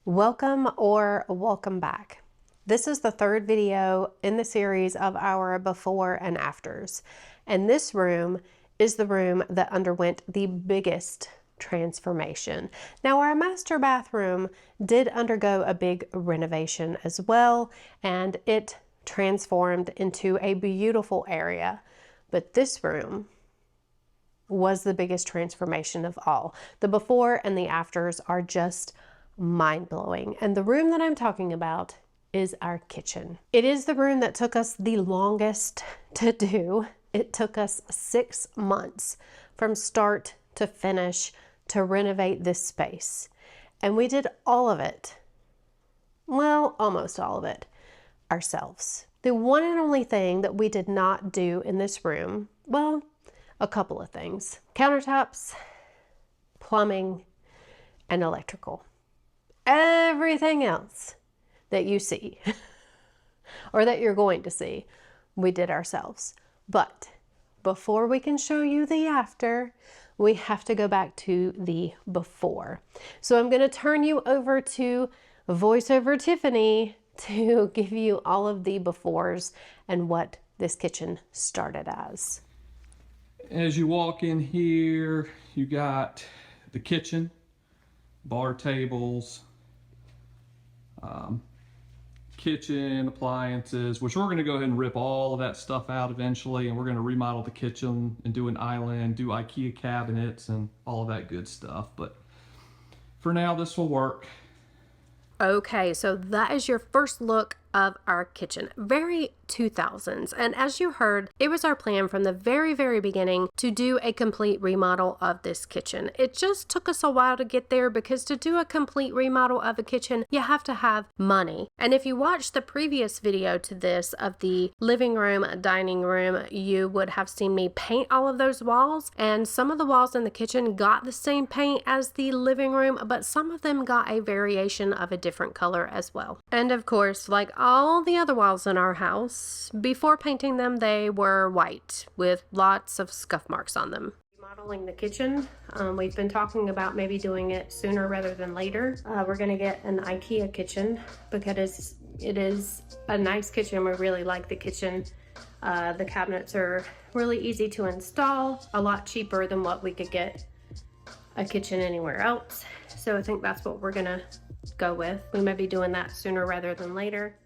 Welcome or welcome back. This is the third video in the series of our before and afters. And this room is the room that underwent the biggest transformation. Now, our master bathroom did undergo a big renovation as well, and it transformed into a beautiful area. But this room was the biggest transformation of all. The before and the afters are just mind-blowing. And the room that I'm talking about is our kitchen. It is the room that took us the longest to do. It took us 6 months from start to finish to renovate this space. And we did all of it, well, almost all of it, ourselves. The one and only thing that we did not do in this room, well, a couple of things: countertops, plumbing, and electrical. Everything else that you see or that you're going to see, we did ourselves. But before we can show you the after, we have to go back to the before. So I'm going to turn you over to voiceover Tiffany to give you all of the befores and what this kitchen started as. As you walk in here, you got the kitchen, bar tables, kitchen appliances, which we're going to go ahead and rip all of that stuff out eventually, and we're going to remodel the kitchen and do an island, do IKEA cabinets and all of that good stuff. But for now, this will work. Okay, so that is your first look of our kitchen. Very 2000s. And as you heard, it was our plan from the very beginning to do a complete remodel of this kitchen. It just took us a while to get there because to do a complete remodel of a kitchen, you have to have money. And if you watched the previous video to this of the living room, dining room, you would have seen me paint all of those walls. And some of the walls in the kitchen got the same paint as the living room, but some of them got a variation of a different color as well. And of course, like all the other walls in our house, before painting them, they were white with lots of scuff marks on them. Remodeling the kitchen, we've been talking about maybe doing it sooner rather than later. We're going to get an IKEA kitchen because it is a nice kitchen. We really like the kitchen. The cabinets are really easy to install, a lot cheaper than what we could get a kitchen anywhere else. So I think that's what we're going to go with. We may be doing that sooner rather than later.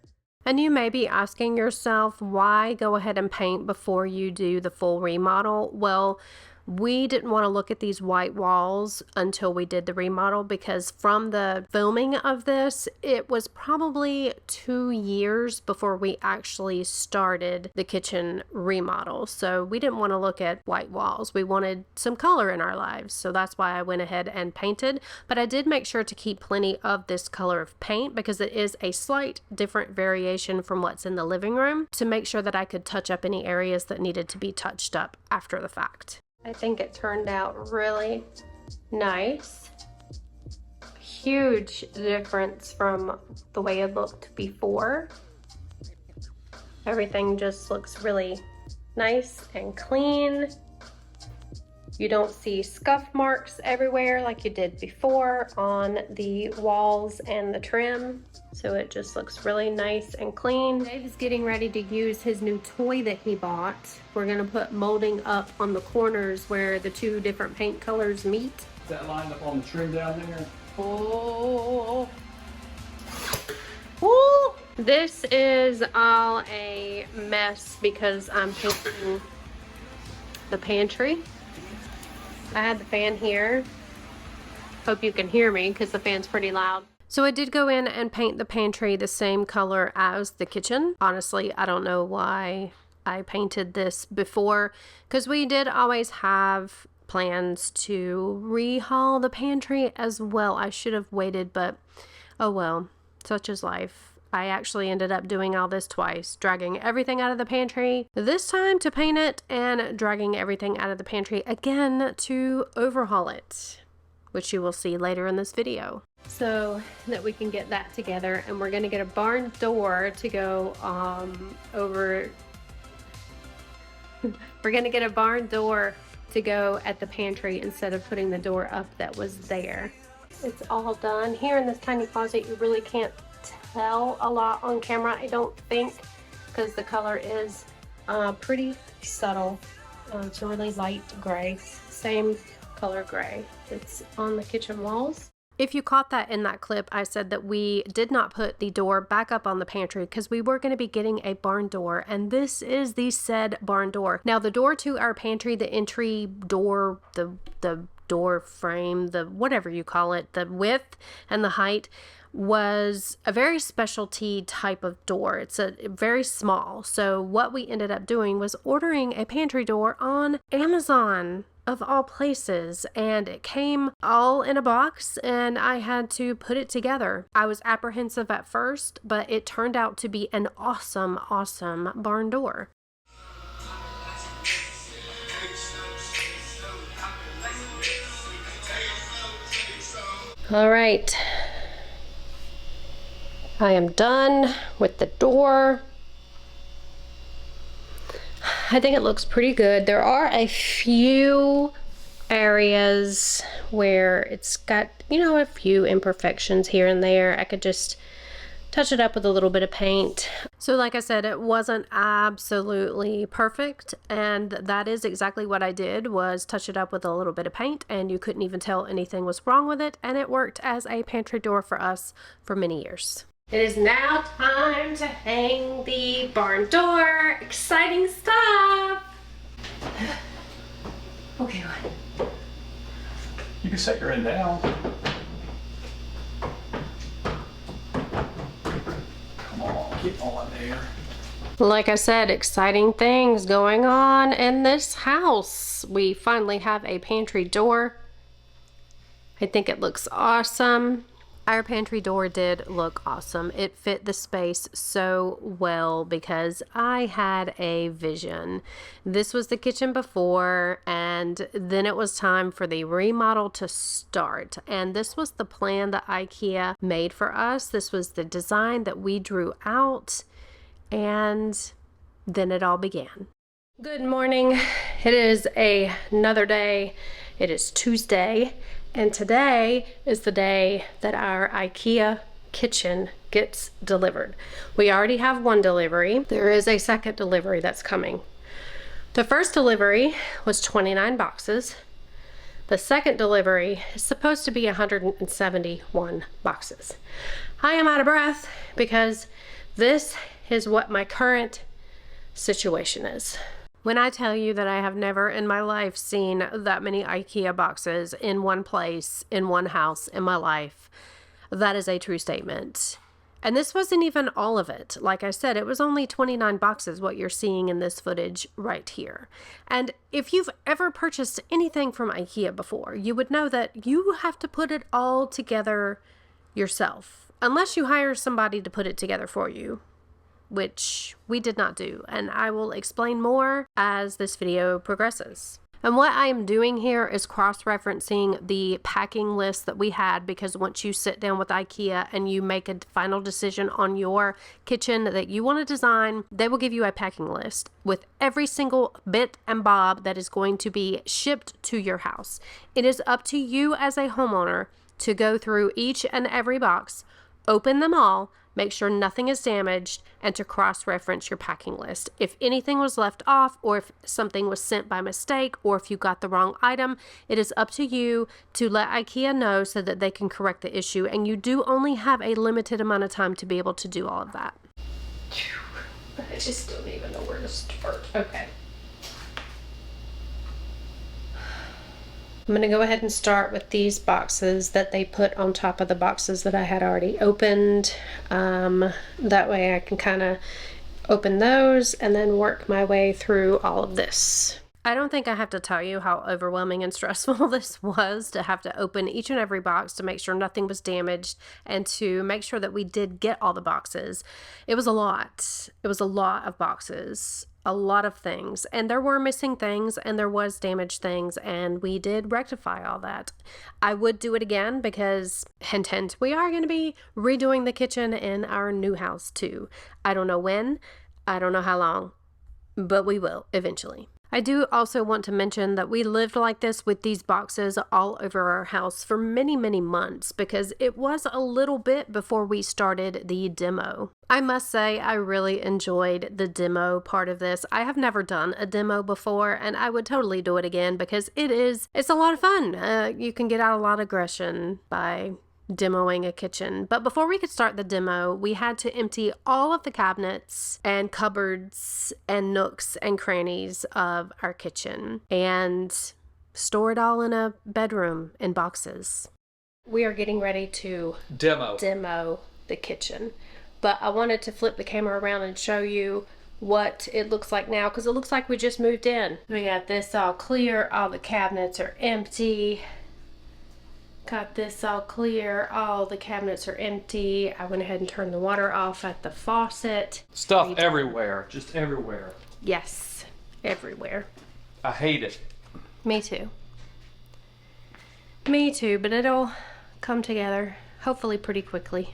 And you may be asking yourself, why go ahead and paint before you do the full remodel? Well, we didn't want to look at these white walls until we did the remodel because from the filming of this, it was probably 2 years before we actually started the kitchen remodel. So we didn't want to look at white walls. We wanted some color in our lives. So that's why I went ahead and painted. But I did make sure to keep plenty of this color of paint because it is a slight different variation from what's in the living room to make sure that I could touch up any areas that needed to be touched up after the fact. I think it turned out really nice. Huge difference from the way it looked before. Everything just looks really nice and clean. You don't see scuff marks everywhere like you did before on the walls and the trim. So it just looks really nice and clean. Dave's getting ready to use his new toy that he bought. We're gonna put molding up on the corners where the two different paint colors meet. Is that lined up on the trim down there? Oh. Ooh. This is all a mess because I'm painting the pantry. I had the fan here. Hope you can hear me because the fan's pretty loud. So I did go in and paint the pantry the same color as the kitchen. Honestly, I don't know why I painted this before because we did always have plans to rehaul the pantry as well. I should have waited, but oh well, such is life. I actually ended up doing all this twice, dragging everything out of the pantry this time to paint it and dragging everything out of the pantry again to overhaul it, which you will see later in this video. So that we can get that together, and we're going to get a barn door to go over. We're going to get a barn door to go at the pantry instead of putting the door up that was there. It's all done. Here in this tiny closet, you really can't tell a lot on camera, I don't think, because the color is pretty subtle. It's a really light gray, same color gray that's on the kitchen walls. If you caught that in that clip, I said that we did not put the door back up on the pantry because we were going to be getting a barn door, and this is the said barn door. Now, the door to our pantry, the entry door, the door frame, the whatever you call it, the width and the height was a very specialty type of door. It's a very small. So what we ended up doing was ordering a pantry door on Amazon, of all places, and it came all in a box and I had to put it together. I was apprehensive at first, but it turned out to be an awesome barn door. All right, I am done with the door. I think it looks pretty good. There are a few areas where it's got, you know, a few imperfections here and there. I could just touch it up with a little bit of paint. So like I said, it wasn't absolutely perfect, and that is exactly what I did, was touch it up with a little bit of paint, and you couldn't even tell anything was wrong with it, and it worked as a pantry door for us for many years. It is now time to hang the barn door. Exciting stuff. Okay, what? You can set your end down. Come on, keep on there. Like I said, exciting things going on in this house. We finally have a pantry door. I think it looks awesome. Our pantry door did look awesome. It fit the space so well because I had a vision. This was the kitchen before, and then it was time for the remodel to start. And this was the plan that IKEA made for us. This was the design that we drew out, and then it all began. Good morning. It is another day. It is Tuesday. And today is the day that our IKEA kitchen gets delivered. We already have one delivery. There is a second delivery that's coming. The first delivery was 29 boxes. The second delivery is supposed to be 171 boxes. I am out of breath because this is what my current situation is. When I tell you that I have never in my life seen that many IKEA boxes in one place, in one house in my life, that is a true statement. And this wasn't even all of it. Like I said, it was only 29 boxes, what you're seeing in this footage right here. And if you've ever purchased anything from IKEA before, you would know that you have to put it all together yourself, unless you hire somebody to put it together for you, which we did not do, and I will explain more as this video progresses. And what I am doing here is cross-referencing the packing list that we had, because once you sit down with IKEA and you make a final decision on your kitchen that you want to design, they will give you a packing list with every single bit and bob that is going to be shipped to your house. It is up to you as a homeowner to go through each and every box, open them all, make sure nothing is damaged, and to cross-reference your packing list. If anything was left off, or if something was sent by mistake, or if you got the wrong item, it is up to you to let IKEA know so that they can correct the issue. And you do only have a limited amount of time to be able to do all of that. I just don't even know where to start. Okay. I'm going to go ahead and start with these boxes that they put on top of the boxes that I had already opened. That way I can kind of open those and then work my way through all of this. I don't think I have to tell you how overwhelming and stressful this was to have to open each and every box to make sure nothing was damaged and to make sure that we did get all the boxes. It was a lot. It was a lot of boxes, a lot of things, and there were missing things and there was damaged things, and we did rectify all that. I would do it again because, hint, hint, we are going to be redoing the kitchen in our new house too. I don't know when, I don't know how long, but we will eventually. I do also want to mention that we lived like this with these boxes all over our house for many, many months because it was a little bit before we started the demo. I must say I really enjoyed the demo part of this. I have never done a demo before and I would totally do it again because it's a lot of fun. You can get out a lot of aggression by demoing a kitchen. But before we could start the demo, we had to empty all of the cabinets and cupboards and nooks and crannies of our kitchen and store it all in a bedroom in boxes. We are getting ready to demo the kitchen. But I wanted to flip the camera around and show you what it looks like now because it looks like we just moved in. We got this all clear, all the cabinets are empty. Got this all clear, all the cabinets are empty. I went ahead and turned the water off at the faucet. Stuff everywhere, just everywhere. Yes, everywhere. I hate it. Me too. Me too, but it'll come together hopefully pretty quickly.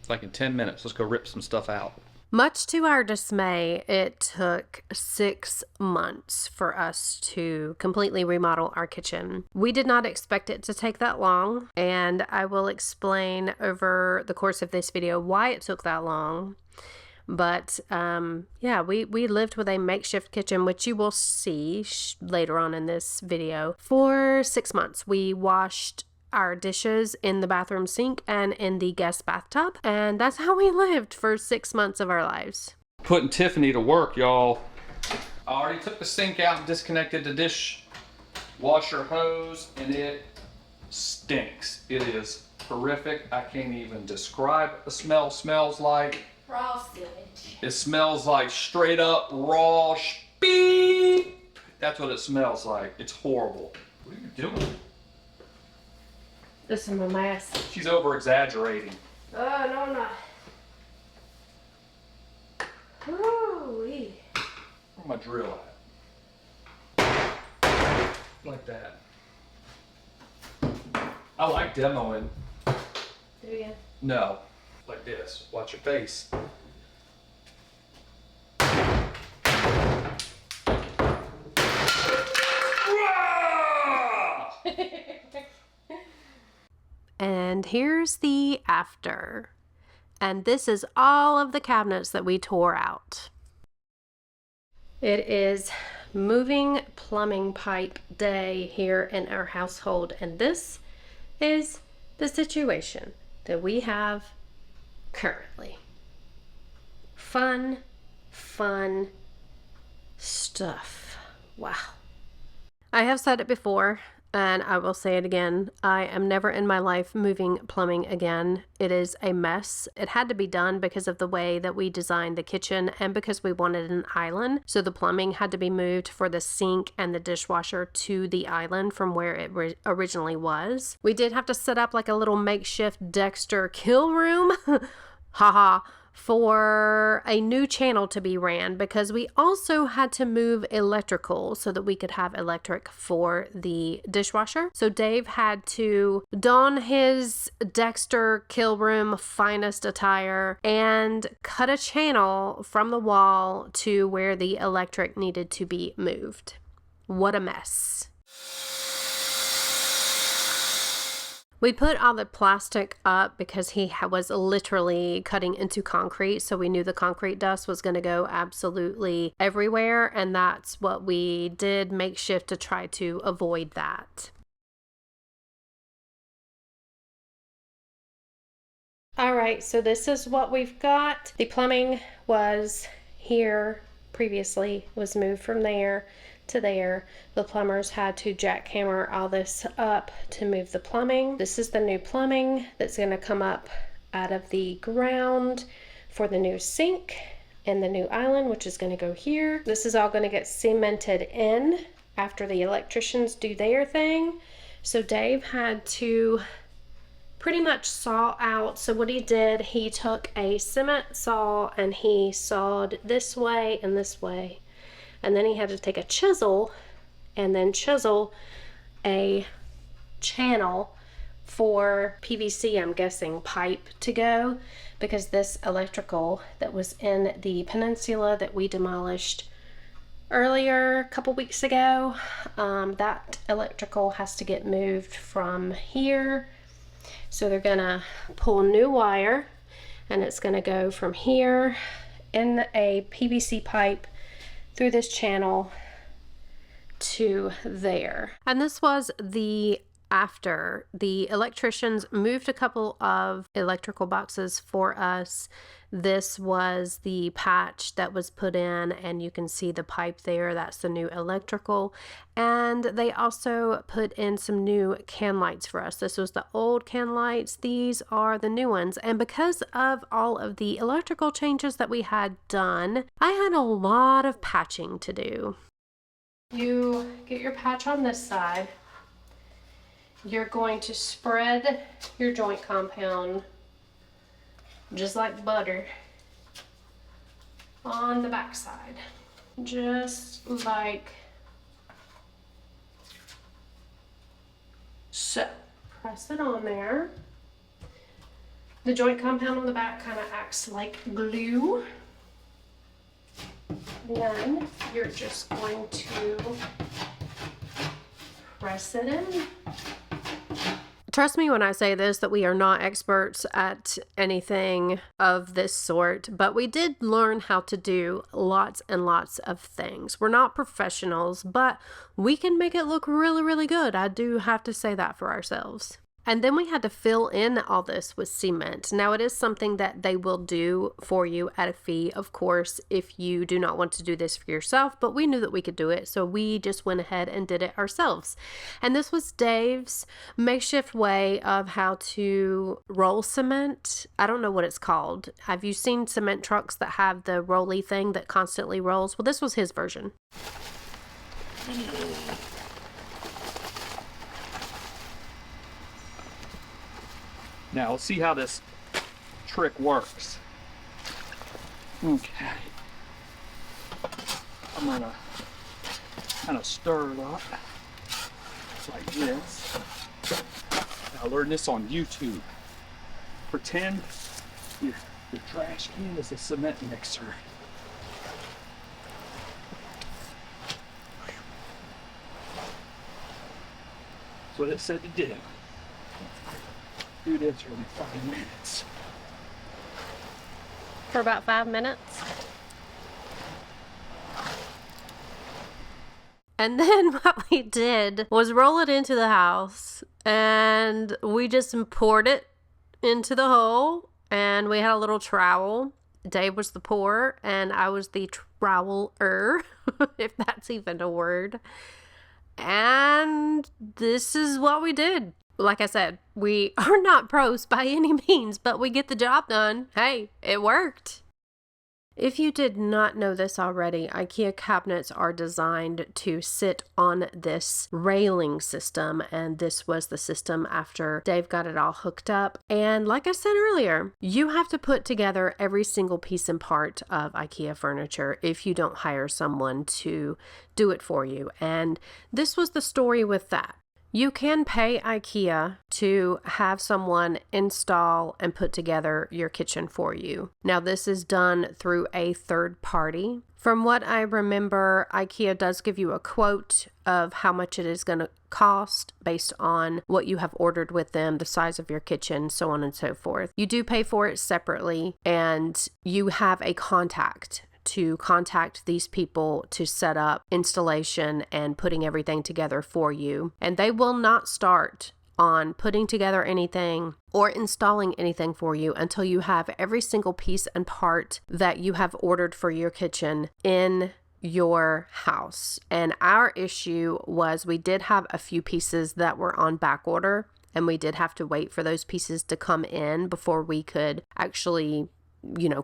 Like in 10 minutes. Let's go rip some stuff out. Much to our dismay, it took 6 months for us to completely remodel our kitchen. We did not expect it to take that long, and I will explain over the course of this video why it took that long. But yeah, we lived with a makeshift kitchen, which you will see later on in this video, for 6 months. We washed our dishes in the bathroom sink and in the guest bathtub, and that's how we lived for 6 months of our lives. Putting Tiffany to work, y'all. I already took the sink out and disconnected the dishwasher hose, and it stinks. It is horrific. I can't even describe what the smell smells like. Raw sewage. It smells like straight up raw beep. That's what it smells like. It's horrible. What are you doing? This is a mess. She's over exaggerating. Oh, no, I'm not. Ooh-wee. Where's my drill at? Like that. I like demoing. Do you? No. Like this. Watch your face. And here's the after. And this is all of the cabinets that we tore out. It is moving plumbing pipe day here in our household. And this is the situation that we have currently. Fun stuff. Wow. I have said it before, and I will say it again. I am never in my life moving plumbing again. It is a mess. It had to be done because of the way that we designed the kitchen and because we wanted an island. So the plumbing had to be moved for the sink and the dishwasher to the island from where it originally was. We did have to set up like a little makeshift Dexter kill room. Haha. For a new channel to be ran because we also had to move electrical so that we could have electric for the dishwasher. So Dave had to don his Dexter kill room finest attire and cut a channel from the wall to where the electric needed to be moved. What a mess. We put all the plastic up because he was literally cutting into concrete, so we knew the concrete dust was going to go absolutely everywhere, and that's what we did makeshift to try to avoid that. All right, so this is what we've got. The plumbing was here previously, was moved from there to there. The plumbers had to jackhammer all this up to move the plumbing. This is the new plumbing that's going to come up out of the ground for the new sink and the new island, which is going to go here. This is all going to get cemented in after the electricians do their thing. So Dave had to pretty much saw out. So what he did, he took a cement saw and he sawed this way and this way. And then he had to take a chisel and then chisel a channel for PVC, I'm guessing, pipe to go, because this electrical that was in the peninsula that we demolished earlier a couple weeks ago. That electrical has to get moved from here. So they're gonna pull new wire, and it's gonna go from here in a PVC pipe through this channel to there. And this was the after the electricians moved a couple of electrical boxes for us. This was the patch that was put in, and you can see the pipe there. That's the new electrical. And they also put in some new can lights for us. This was the old can lights. These are the new ones. And because of all of the electrical changes that we had done, I had a lot of patching to do. You get your patch on this side. You're going to spread your joint compound just like butter on the back side. Just like so. Press it on there. The joint compound on the back kind of acts like glue. Then you're just going to press it in. Trust me when I say this, that we are not experts at anything of this sort, but we did learn how to do lots and lots of things. We're not professionals, but we can make it look really, really good. I do have to say that for ourselves. And then we had to fill in all this with cement. Now, it is something that they will do for you at a fee, of course, if you do not want to do this for yourself, but we knew that we could do it, so we just went ahead and did it ourselves. And this was Dave's makeshift way of how to roll cement. I don't know what it's called. Have you seen cement trucks that have the rolly thing that constantly rolls? Well, this was his version. Now let's see how this trick works. Okay. I'm gonna kind of stir it up like this. I learned this on YouTube. Pretend your trash can is a cement mixer. That's what it said to do. Do this for 5 minutes. For about 5 minutes. And then what we did was roll it into the house, and we just poured it into the hole, and we had a little trowel. Dave was the pourer, and I was the troweler, if that's even a word. And this is what we did. Like I said, we are not pros by any means, but we get the job done. Hey, it worked. If you did not know this already, IKEA cabinets are designed to sit on this railing system, and this was the system after Dave got it all hooked up. And like I said earlier, you have to put together every single piece and part of IKEA furniture if you don't hire someone to do it for you. And this was the story with that. You can pay IKEA to have someone install and put together your kitchen for you. Now, this is done through a third party. From what I remember, IKEA does give you a quote of how much it is going to cost based on what you have ordered with them, the size of your kitchen, so on and so forth. You do pay for it separately, and you have a contact to contact these people to set up installation and putting everything together for you. And they will not start on putting together anything or installing anything for you until you have every single piece and part that you have ordered for your kitchen in your house. And our issue was we did have a few pieces that were on back order, and we did have to wait for those pieces to come in before we could actually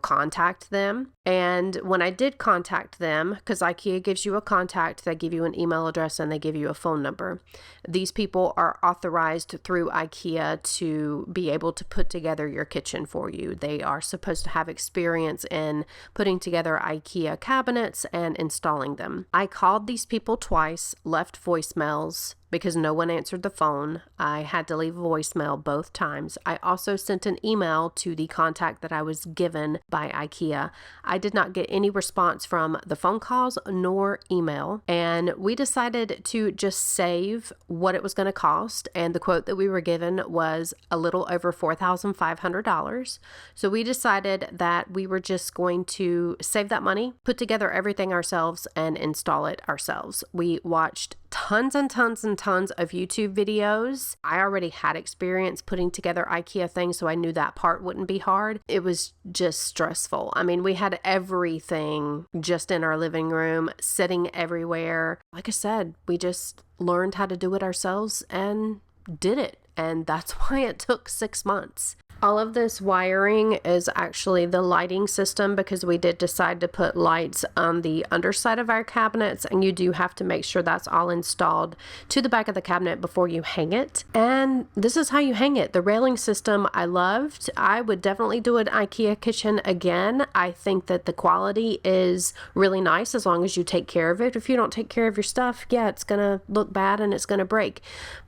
contact them. And when I did contact them, because IKEA gives you a contact, they give you an email address and they give you a phone number. These people are authorized through IKEA to be able to put together your kitchen for you. They are supposed to have experience in putting together IKEA cabinets and installing them. I called these people twice, left voicemails, because no one answered the phone. I had to leave a voicemail both times. I also sent an email to the contact that I was given by IKEA. I I did not get any response from the phone calls nor email. And we decided to just save what it was going to cost. And the quote that we were given was a little over $4,500. So we decided that we were just going to save that money, put together everything ourselves, and install it ourselves. We watched tons and tons and tons of YouTube videos. I already had experience putting together IKEA things, so I knew that part wouldn't be hard. It was just stressful. I mean, we had everything just in our living room, sitting everywhere. Like I said, we just learned how to do it ourselves and did it. And that's why it took 6 months. All of this wiring is actually the lighting system, because we did decide to put lights on the underside of our cabinets, and you do have to make sure that's all installed to the back of the cabinet before you hang it. And this is how you hang it. The railing system I loved. I would definitely do an IKEA kitchen again. I think that the quality is really nice as long as you take care of it. If you don't take care of your stuff, yeah, it's gonna look bad and it's gonna break.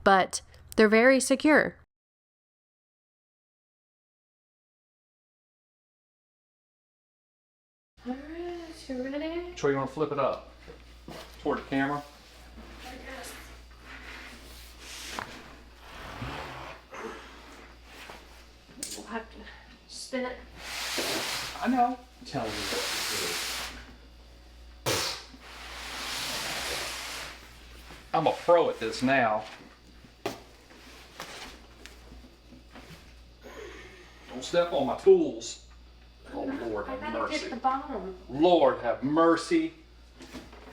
But they're very secure. All right, you ready? Troy, you want to flip it up toward the camera? I guess. We'll have to spin it. I know. I'm telling you what to do. I'm a pro at this now. Don't step on my tools. Oh, Lord have I gotta mercy. get the bottom. Lord have mercy.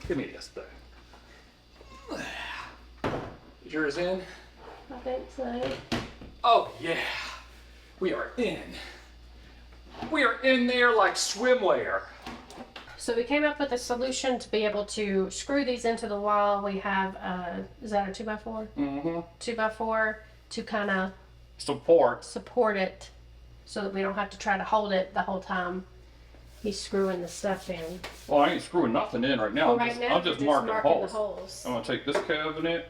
Give me this thing. Is yours in? I think so. Oh, yeah. We are in. We are in there like swimwear. So we came up with a solution to be able to screw these into the wall. We have, is that a 2x4? Mm-hmm. 2x4 to kind of Support it so that we don't have to try to hold it the whole time he's screwing the stuff in. Well, I ain't screwing nothing in right now. Well, right now I'm just you're marking holes. the holes. I'm gonna take this cabinet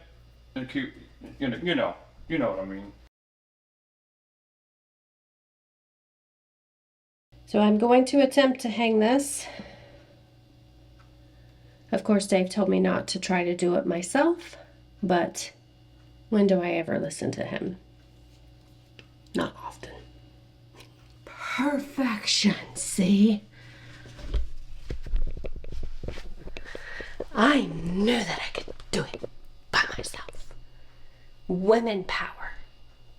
and keep, you know what I mean. So I'm going to attempt to hang this. Of course, Dave told me not to try to do it myself, but when do I ever listen to him? Not often. Perfection, see? I knew that I could do it by myself. Women power,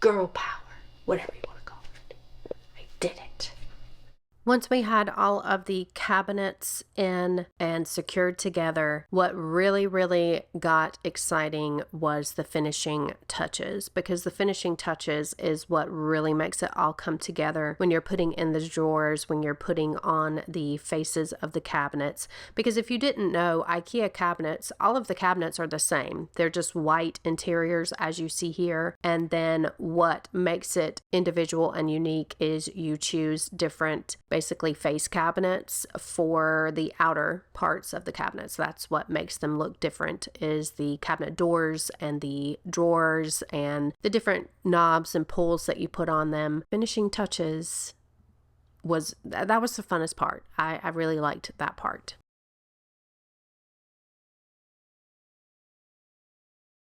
girl power, whatever you want to call it. I did it. Once we had all of the cabinets in and secured together, what really got exciting was the finishing touches, because the finishing touches is what really makes it all come together when you're putting in the drawers, when you're putting on the faces of the cabinets. Because if you didn't know, IKEA cabinets, all of the cabinets are the same. They're just white interiors as you see here. And then what makes it individual and unique is you choose different basically face cabinets for the outer parts of the cabinets. That's what makes them look different, is the cabinet doors and the drawers and the different knobs and pulls that you put on them. Finishing touches that was the funnest part. I really liked that part.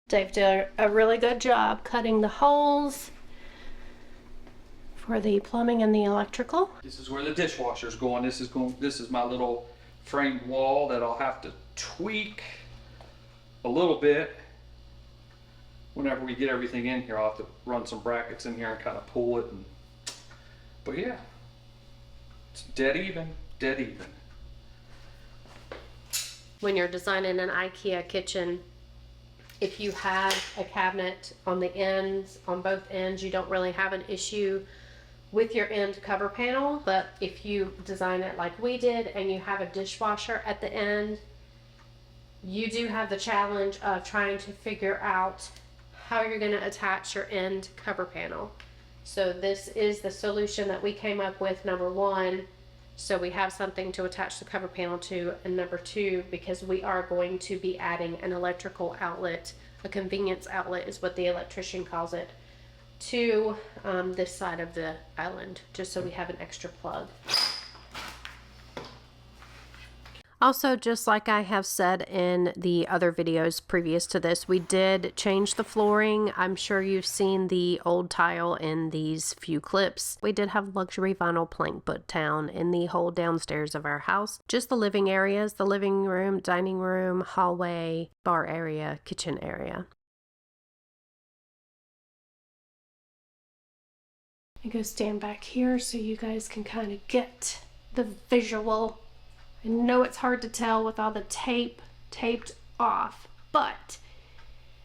Dave did a really good job cutting the holes for the plumbing and the electrical. This is where the dishwasher's going. This is my little framed wall that I'll have to tweak a little bit. Whenever we get everything in here, I'll have to run some brackets in here and kind of pull it. But yeah, it's dead even. When you're designing an IKEA kitchen, if you have a cabinet on the ends, on both ends, you don't really have an issue with your end cover panel. But if you design it like we did and you have a dishwasher at the end, you do have the challenge of trying to figure out how you're going to attach your end cover panel. So this is the solution that we came up with, number one, so we have something to attach the cover panel to, and number two, because we are going to be adding an electrical outlet, a convenience outlet is what the electrician calls it, to this side of the island, just so we have an extra plug. Also, just like I have said in the other videos previous to this, we did change the flooring. I'm sure you've seen the old tile in these few clips. We did have luxury vinyl plank put down in the whole downstairs of our house. Just the living areas, the living room, dining room, hallway, bar area, kitchen area. I'm gonna stand back here so you guys can kind of get the visual. I know it's hard to tell with all the tape taped off, but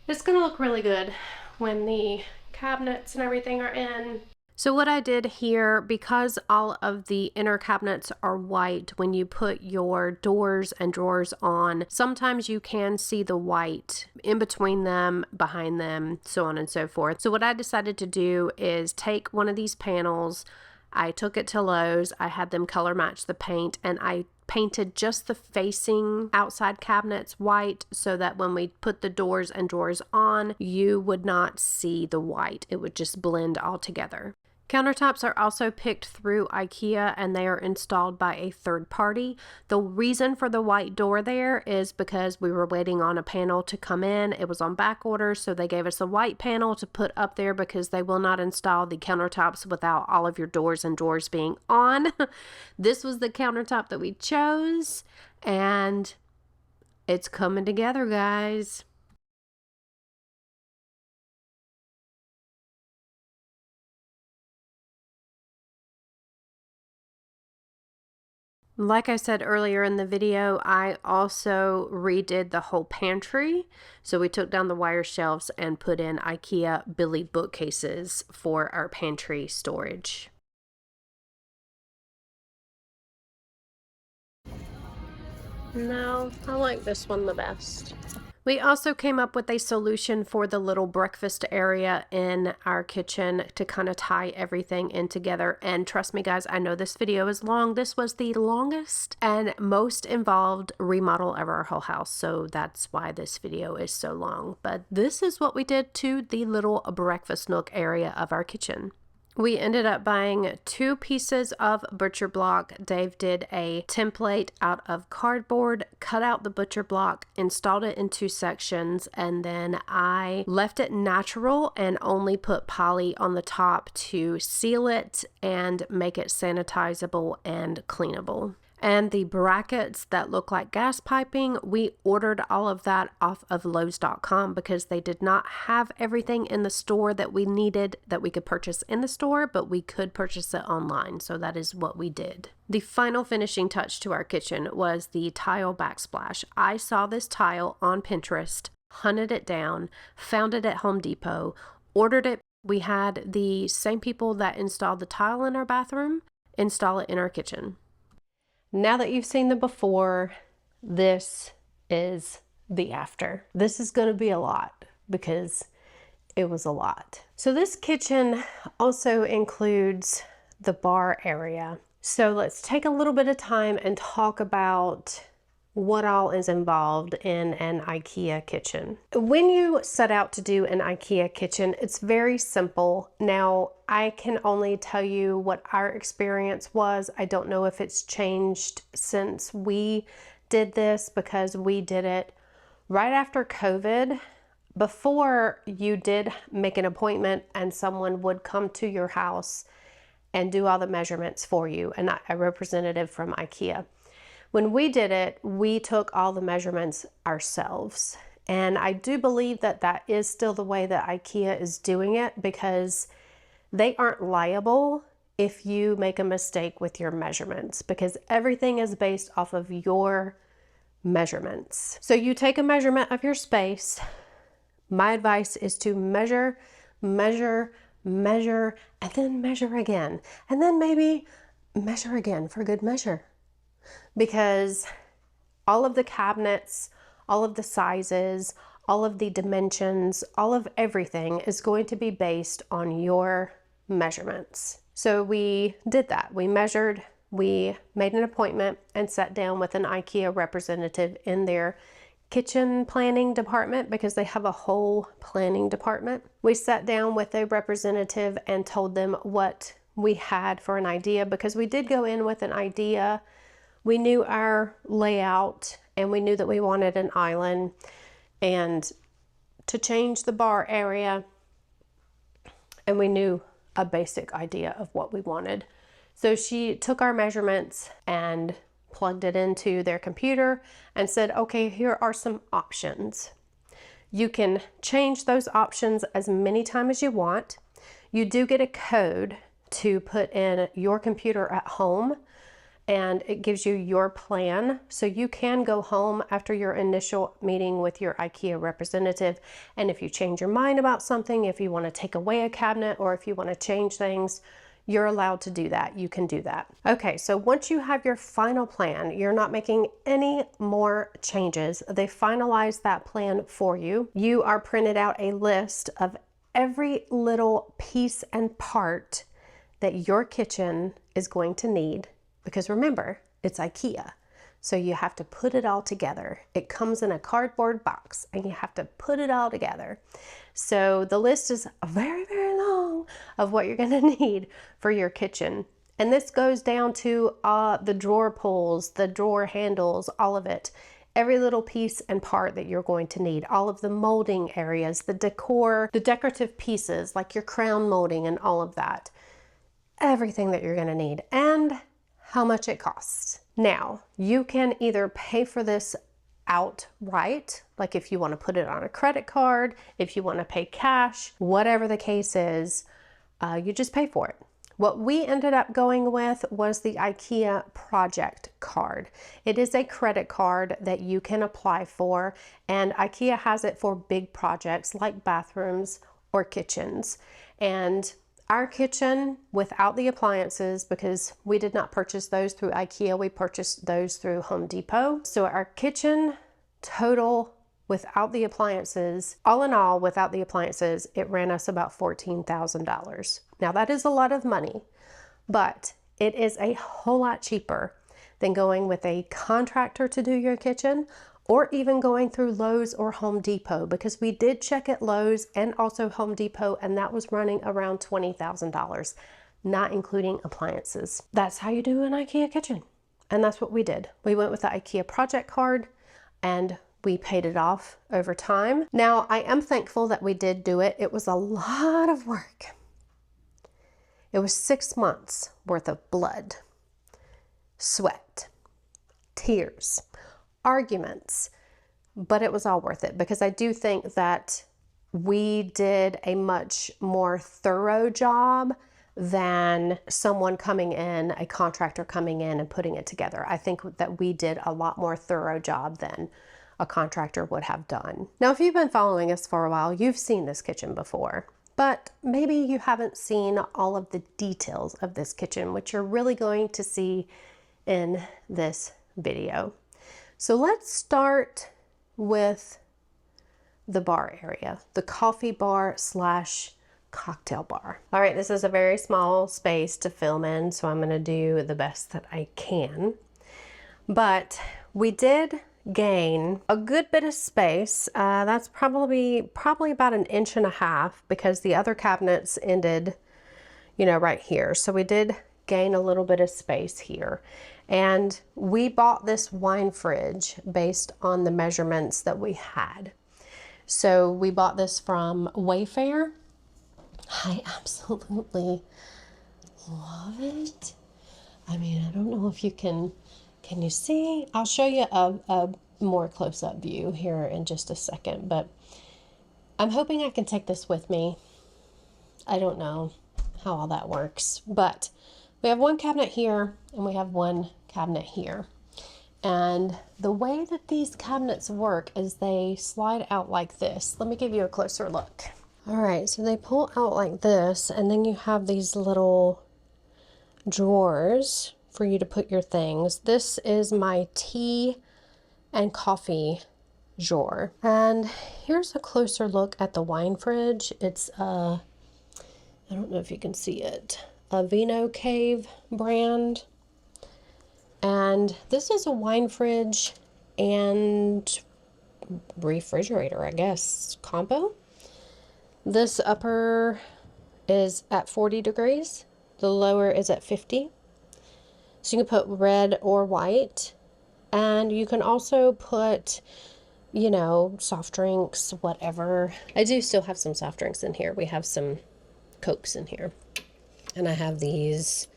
it's gonna look really good when the cabinets and everything are in. So what I did here, because all of the inner cabinets are white, when you put your doors and drawers on, sometimes you can see the white in between them, behind them, so on and so forth. So what I decided to do is take one of these panels, I took it to Lowe's, I had them color match the paint, and I painted just the facing outside cabinets white so that when we put the doors and drawers on, you would not see the white. It would just blend all together. Countertops are also picked through IKEA and they are installed by a third party. The reason for the white door there is because we were waiting on a panel to come in. It was on back order, so they gave us a white panel to put up there because they will not install the countertops without all of your doors and drawers being on. This was the countertop that we chose, and it's coming together, guys. Like I said earlier in the video, I also redid the whole pantry. So we took down the wire shelves and put in IKEA Billy bookcases for our pantry storage. No, I like this one the best. We also came up with a solution for the little breakfast area in our kitchen to kind of tie everything in together. And trust me, guys, I know this video is long. This was the longest and most involved remodel of our whole house. So that's why this video is so long. But this is what we did to the little breakfast nook area of our kitchen. We ended up buying 2 pieces of butcher block. Dave did a template out of cardboard, cut out the butcher block, installed it in 2 sections, and then I left it natural and only put poly on the top to seal it and make it sanitizable and cleanable. And the brackets that look like gas piping, we ordered all of that off of Lowe's.com because they did not have everything in the store that we needed that we could purchase in the store, but we could purchase it online. So that is what we did. The final finishing touch to our kitchen was the tile backsplash. I saw this tile on Pinterest, hunted it down, found it at Home Depot, ordered it. We had the same people that installed the tile in our bathroom install it in our kitchen. Now that you've seen the before, this is the after. This is going to be a lot because it was a lot. So this kitchen also includes the bar area. So let's take a little bit of time and talk about what all is involved in an IKEA kitchen. When you set out to do an IKEA kitchen, it's very simple. Now, I can only tell you what our experience was. I don't know if it's changed since we did this because we did it right after COVID. Before, you did make an appointment and someone would come to your house and do all the measurements for you, and a representative from IKEA. When we did it, we took all the measurements ourselves. And I do believe that that is still the way that IKEA is doing it because they aren't liable if you make a mistake with your measurements because everything is based off of your measurements. So you take a measurement of your space. My advice is to measure, measure, measure, and then measure again. And then maybe measure again for good measure. Because all of the cabinets, all of the sizes, all of the dimensions, all of everything is going to be based on your measurements. So we did that. We measured, we made an appointment and sat down with an IKEA representative in their kitchen planning department because they have a whole planning department. We sat down with a representative and told them what we had for an idea because we did go in with an idea We knew our layout and we knew that we wanted an island and to change the bar area, and we knew a basic idea of what we wanted. So she took our measurements and plugged it into their computer and said, okay, here are some options. You can change those options as many times as you want. You do get a code to put in your computer at home, and it gives you your plan. So you can go home after your initial meeting with your IKEA representative, and if you change your mind about something, if you want to take away a cabinet or if you want to change things, you're allowed to do that. You can do that. Okay, so once you have your final plan, you're not making any more changes. They finalize that plan for you. You are printed out a list of every little piece and part that your kitchen is going to need, because remember, it's IKEA. So you have to put it all together. It comes in a cardboard box and you have to put it all together. So the list is very, very long of what you're gonna need for your kitchen. And this goes down to the drawer pulls, the drawer handles, all of it. Every little piece and part that you're going to need, all of the molding areas, the decor, the decorative pieces like your crown molding and all of that. Everything that you're gonna need and how much it costs. Now, you can either pay for this outright, like if you want to put it on a credit card, if you want to pay cash, whatever the case is, you just pay for it. What we ended up going with was the IKEA project card. It is a credit card that you can apply for, and IKEA has it for big projects like bathrooms or kitchens. And our kitchen without the appliances, because we did not purchase those through IKEA, we purchased those through Home Depot. So our kitchen total without the appliances, all in all, without the appliances, it ran us about $14,000. Now that is a lot of money, but it is a whole lot cheaper than going with a contractor to do your kitchen, or even going through Lowe's or Home Depot, because we did check at Lowe's and also Home Depot, and that was running around $20,000, not including appliances. That's how you do an IKEA kitchen. And that's what we did. We went with the IKEA project card and we paid it off over time. Now, I am thankful that we did do it. It was a lot of work. It was 6 months worth of blood, sweat, tears, arguments, but it was all worth it, because I do think that we did a much more thorough job than someone coming in, a contractor coming in and putting it together. I think that we did a lot more thorough job than a contractor would have done. Now, if you've been following us for a while, you've seen this kitchen before, but maybe you haven't seen all of the details of this kitchen, which you're really going to see in this video. So let's start with the bar area, the coffee bar slash cocktail bar. All right, this is a very small space to film in, so I'm gonna do the best that I can. But we did gain a good bit of space. That's probably about 1.5 inches, because the other cabinets ended, right here. So we did gain a little bit of space here. And we bought this wine fridge based on the measurements that we had. So we bought this from Wayfair. I absolutely love it. I mean, I don't know if you can you see? I'll show you a more close-up view here in just a second, but I'm hoping I can take this with me. I don't know how all that works, but we have one cabinet here and we have one cabinet here. And the way that these cabinets work is they slide out like this. Let me give you a closer look. All right, so they pull out like this, and then you have these little drawers for you to put your things. This is my tea and coffee drawer. And here's a closer look at the wine fridge. It's I don't know if you can see it, a Vino Cave brand. And this is a wine fridge and refrigerator, I guess, combo. This upper is at 40 degrees. The lower is at 50. So you can put red or white. And you can also put, you know, soft drinks, whatever. I do still have some soft drinks in here. We have some Cokes in here. And I have these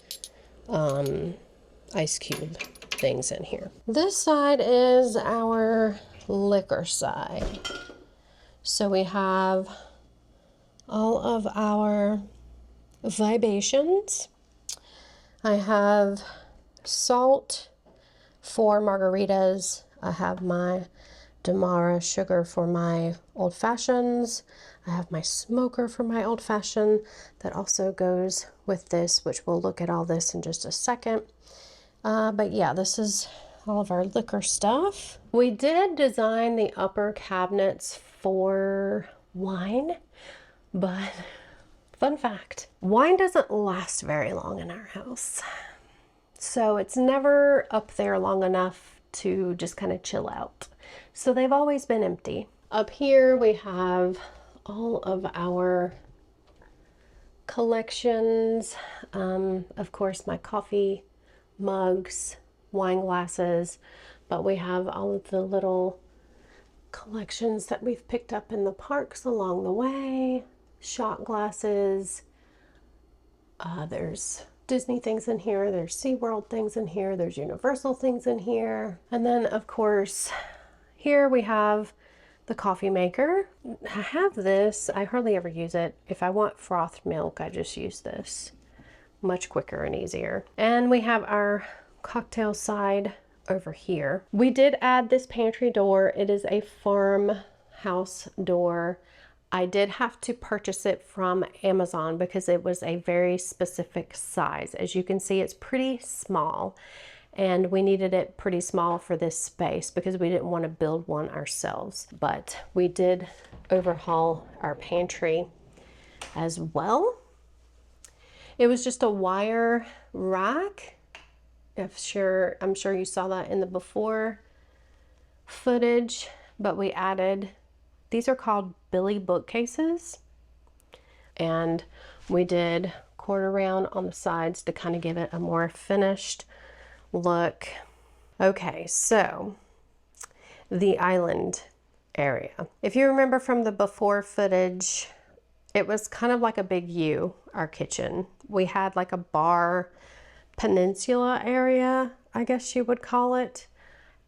ice cube things in here. This side is our liquor side. So we have all of our vibations. I have salt for margaritas. I have my Demerara sugar for my old fashions. I have my smoker for my old fashioned that also goes with this, which we'll look at all this in just a second. But yeah, this is all of our liquor stuff. We did design the upper cabinets for wine, but fun fact, wine doesn't last very long in our house. So it's never up there long enough to just kind of chill out. So they've always been empty. Up here we have all of our collections. Of course, my coffee mugs, wine glasses, but we have all of the little collections that we've picked up in the parks along the way. Shot glasses. There's Disney things in here, there's SeaWorld things in here, there's Universal things in here. And then of course, here we have the coffee maker. I have this, I hardly ever use it. If I want frothed milk, I just use this. Much quicker and easier. And we have our cocktail side over here. We did add this pantry door. It is a farmhouse door. I did have to purchase it from Amazon because it was a very specific size. As you can see, it's pretty small, and we needed it pretty small for this space because we didn't want to build one ourselves. But we did overhaul our pantry as well. It was just a wire rack. I'm sure you saw that in the before footage, but we added, these are called Billy bookcases, and we did quarter round on the sides to kind of give it a more finished look. Okay, so the island area. If you remember from the before footage, it was kind of like a big U, our kitchen. We had like a bar peninsula area, I guess you would call it,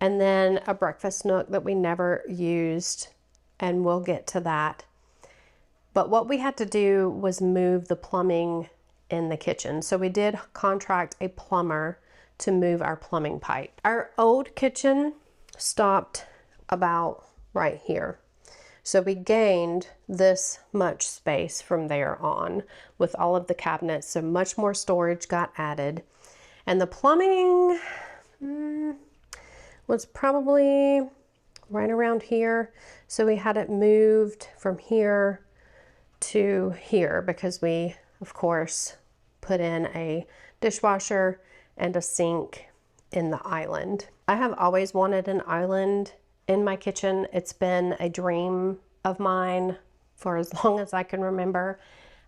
and then a breakfast nook that we never used, and we'll get to that. But what we had to do was move the plumbing in the kitchen. So we did contract a plumber to move our plumbing pipe. Our old kitchen stopped about right here. So we gained this much space from there on with all of the cabinets. So much more storage got added. And the plumbing was probably right around here. So we had it moved from here to here because we, of course, put in a dishwasher and a sink in the island. I have always wanted an island in my kitchen. It's been a dream of mine for as long as I can remember.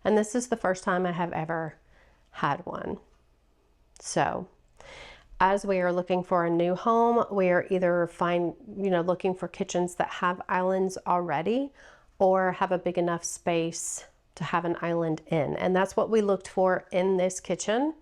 And this is the first time I have ever had one. So as we are looking for a new home, we are either looking for kitchens that have islands already or have a big enough space to have an island in. And that's what we looked for in this kitchen.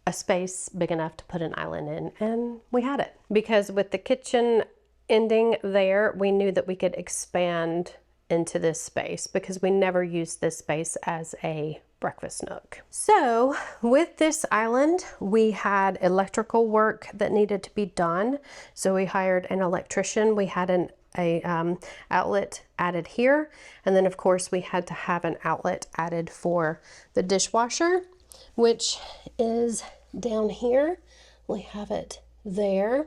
A space big enough to put an island in, and we had it. Because with the kitchen ending there, we knew that we could expand into this space because we never used this space as a breakfast nook. So with this island, we had electrical work that needed to be done. So we hired an electrician. We had an outlet added here. And then of course we had to have an outlet added for the dishwasher, which is down here. We have it there,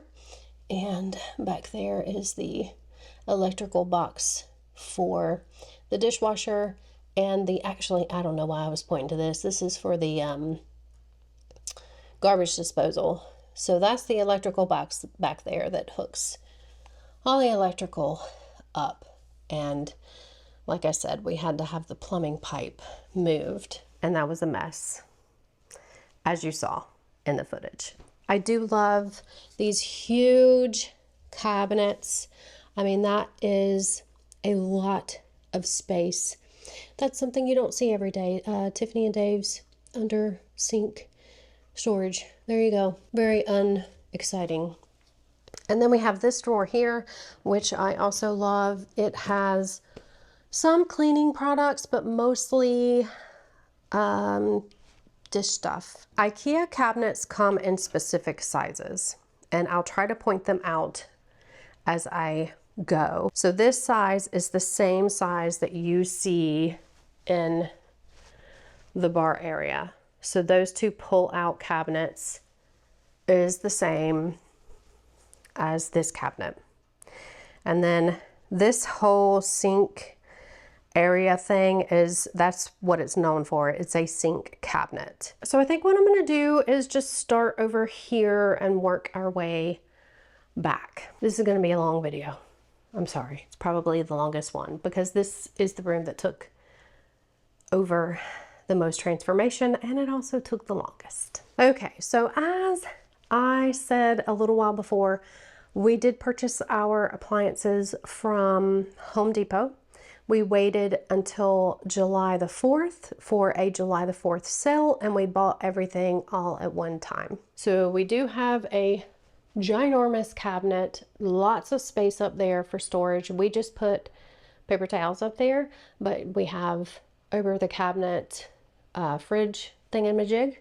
and back there is the electrical box for the dishwasher. And actually, I don't know why I was pointing to this. This is for the garbage disposal. So that's the electrical box back there that hooks all the electrical up. And like I said, we had to have the plumbing pipe moved, and that was a mess, as you saw in the footage. I do love these huge cabinets. I mean, that is a lot of space. That's something you don't see every day. Tiffany and Dave's under sink storage. There you go. Very unexciting. And then we have this drawer here, which I also love. It has some cleaning products, but mostly dish stuff. IKEA cabinets come in specific sizes, and I'll try to point them out as I go. So this size is the same size that you see in the bar area. So those two pull-out cabinets is the same as this cabinet. And then this whole sink area thing that's what it's known for. It's a sink cabinet. So I think what I'm going to do is just start over here and work our way back. This is going to be a long video. I'm sorry. It's probably the longest one because this is the room that took over the most transformation, and it also took the longest. Okay, so as I said a little while before, we did purchase our appliances from Home Depot. We waited until July the 4th for a July the 4th sale, and we bought everything all at one time. So we do have a ginormous cabinet, lots of space up there for storage. We just put paper towels up there, but we have over the cabinet fridge thingamajig.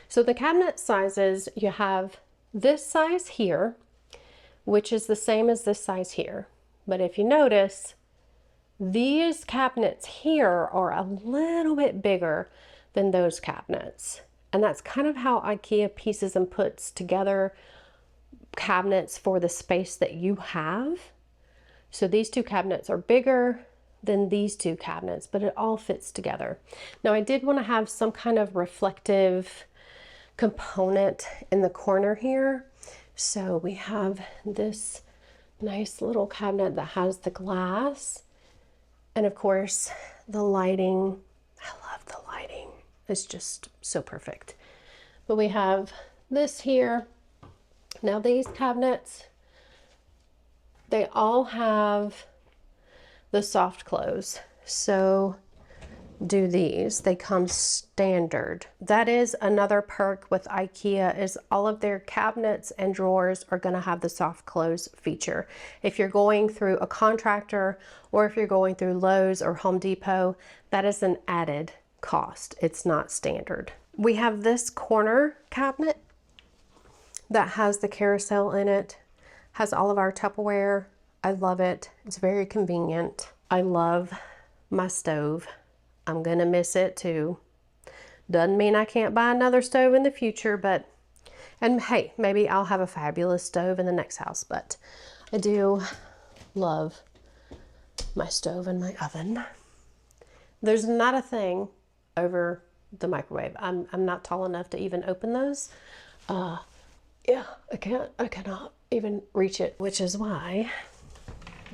So the cabinet sizes, you have this size here, which is the same as this size here. But if you notice, these cabinets here are a little bit bigger than those cabinets. And that's kind of how IKEA pieces and puts together cabinets for the space that you have. So these two cabinets are bigger than these two cabinets, but it all fits together. Now I did want to have some kind of reflective component in the corner here. So we have this nice little cabinet that has the glass. And of course, the lighting. I love the lighting. It's just so perfect. But we have this here. Now these cabinets, they all have the soft close. So do these. They come standard. That is another perk with IKEA, is all of their cabinets and drawers are going to have the soft close feature. If you're going through a contractor or if you're going through Lowe's or Home Depot, that is an added cost. It's not standard. We have this corner cabinet that has the carousel in it, has all of our Tupperware. I love it. It's very convenient. I love my stove. I'm gonna miss it too. Doesn't mean I can't buy another stove in the future, but, and hey, maybe I'll have a fabulous stove in the next house, but I do love my stove and my oven. There's not a thing over the microwave. I'm not tall enough to even open those. Yeah, I cannot even reach it, which is why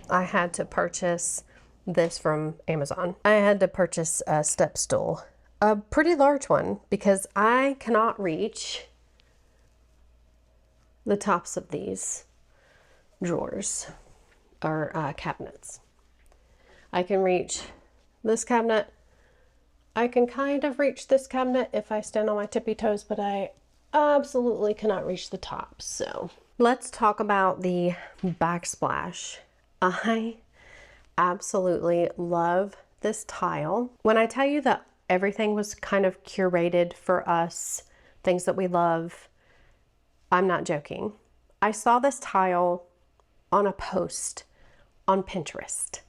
I had to purchase this from Amazon. I had to purchase a step stool, a pretty large one, because I cannot reach the tops of these drawers or cabinets. I can reach this cabinet. I can kind of reach this cabinet if I stand on my tippy toes, but I absolutely cannot reach the top. So let's talk about the backsplash. I absolutely love this tile. When I tell you that everything was kind of curated for us, things that we love, I'm not joking. I saw this tile on a post on Pinterest,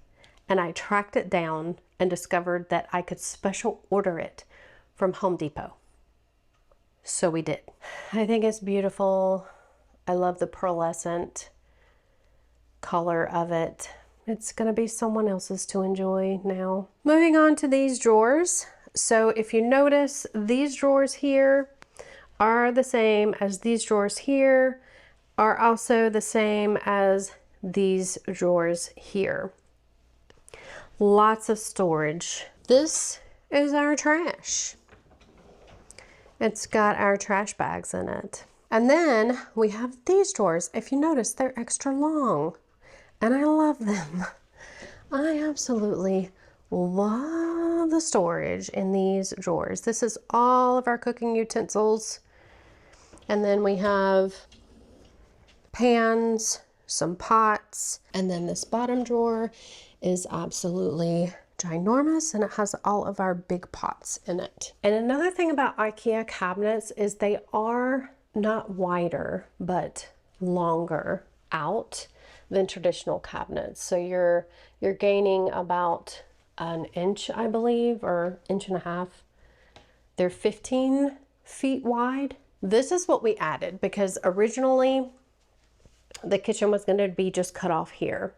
and I tracked it down and discovered that I could special order it from Home Depot. So we did. I think it's beautiful. I love the pearlescent color of it. It's gonna be someone else's to enjoy now. Moving on to these drawers. So if you notice, these drawers here are the same as these drawers here, are also the same as these drawers here. Lots of storage. This is our trash. It's got our trash bags in it. And then we have these drawers. If you notice, they're extra long and I love them. I absolutely love the storage in these drawers. This is all of our cooking utensils. And then we have pans, some pots, and then this bottom drawer is absolutely ginormous and it has all of our big pots in it. And another thing about IKEA cabinets is they are not wider, but longer out than traditional cabinets. So you're gaining about an inch, I believe, or inch and a half. They're 15 feet wide. This is what we added because originally the kitchen was going to be just cut off here,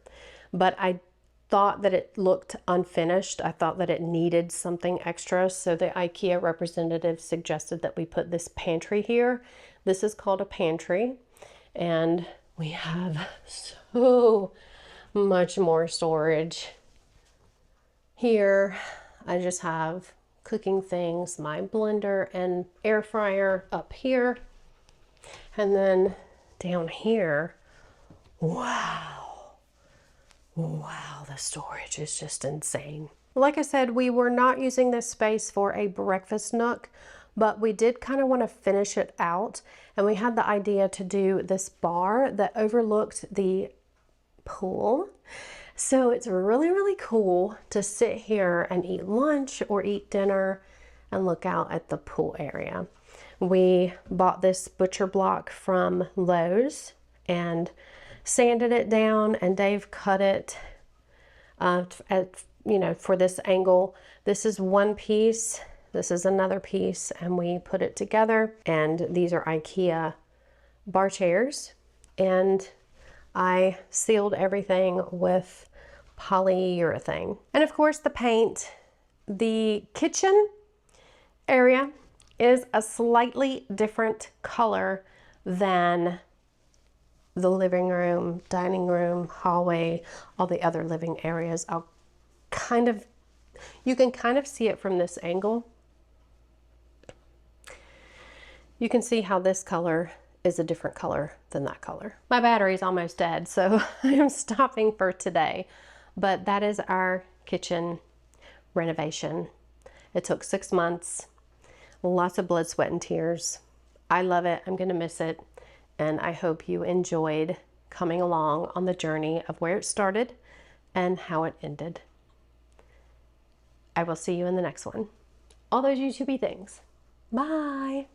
but I thought that it looked unfinished. I thought that it needed something extra. So the IKEA representative suggested that we put this pantry here. This is called a pantry, and we have so much more storage here. I just have cooking things, my blender and air fryer up here. And then down here, wow, the storage is just insane. Like I said, we were not using this space for a breakfast nook, but we did kind of want to finish it out. And we had the idea to do this bar that overlooked the pool. So it's really, really cool to sit here and eat lunch or eat dinner and look out at the pool area. We bought this butcher block from Lowe's and sanded it down, and Dave cut it for this angle. This is one piece, this is another piece, and we put it together. And these are IKEA bar chairs, and I sealed everything with polyurethane. And of course the paint. The kitchen area is a slightly different color than the living room, dining room, hallway, all the other living areas. You can kind of see it from this angle. You can see how this color is a different color than that color. My battery's almost dead, so I am stopping for today. But that is our kitchen renovation. It took 6 months, lots of blood, sweat, and tears. I love it. I'm gonna miss it. And I hope you enjoyed coming along on the journey of where it started and how it ended. I will see you in the next one. All those YouTubey things. Bye.